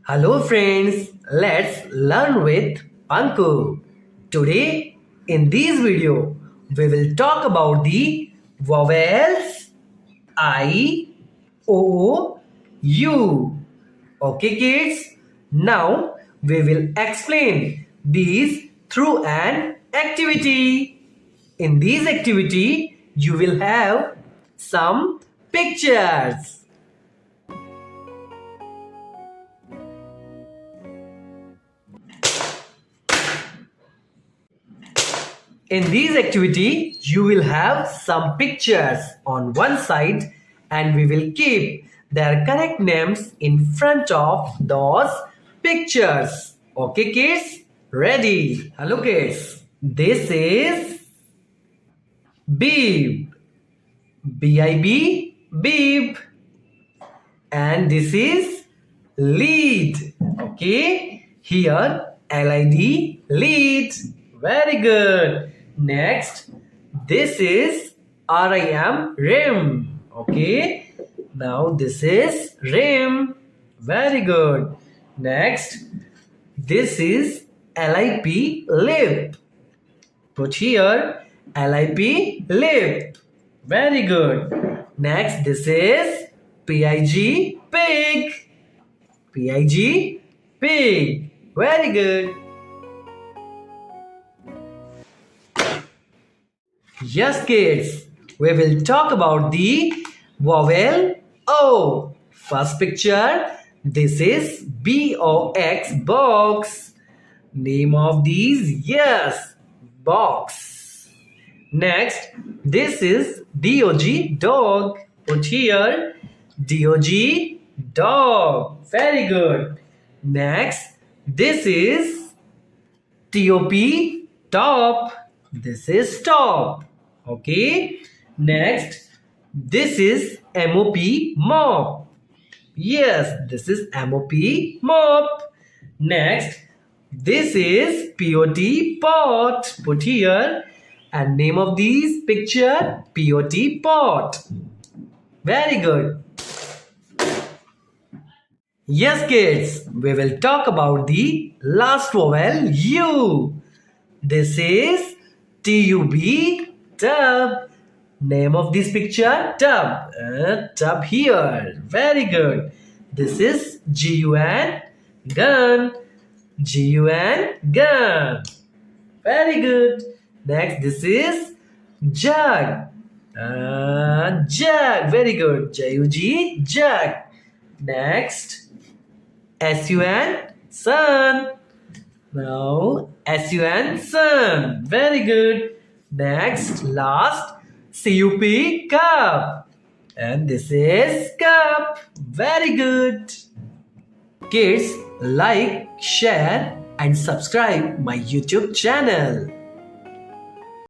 Hello friends, let's learn with Panku. Today in this video we will talk about the vowels I, O, U. Okay kids, now we will explain these through an activity. In this activity you will have some pictures. In this activity, you will have some pictures on one side and we will keep their correct names in front of those pictures. Okay kids? Ready? Hello kids. This is Beep. B-I-B, Beep. And this is Lead. Okay? Here, L-I-D, Lead. Very good. Next, this is R-I-M, Rim. Okay. Now this is Rim. Very good. Next, this is L-I-P, Lip. Put here L-I-P, Lip. Very good. Next, this is P-I-G, Pig. P-I-G, Pig. Very good. Yes kids, we will talk about the vowel O. First picture, this is B-O-X, box. Name of these, yes, box. Next, this is D-O-G, dog. Put here, D-O-G, dog. Very good. Next, this is T-O-P, top. This is top. Okay. Next, this is M-O-P, mop. Yes, this is M-O-P, mop. Next, this is P-O-T, pot. Put here. And name of these picture, P-O-T, pot. Very good. Yes, kids, we will talk about the last vowel, U. This is T-U-B, tub. Name of this picture, tub. Tub here. Very good. This is G-U-N, gun. G-U-N, gun. Very good. Next, this is jug. Jug. Very good. J-U-G, jug. Next, S-U-N, sun. Now, S-U-N, sun. Very good. Next, last, C-U-P, cup. And this is cup. Very good. Kids, like, share and subscribe my YouTube channel.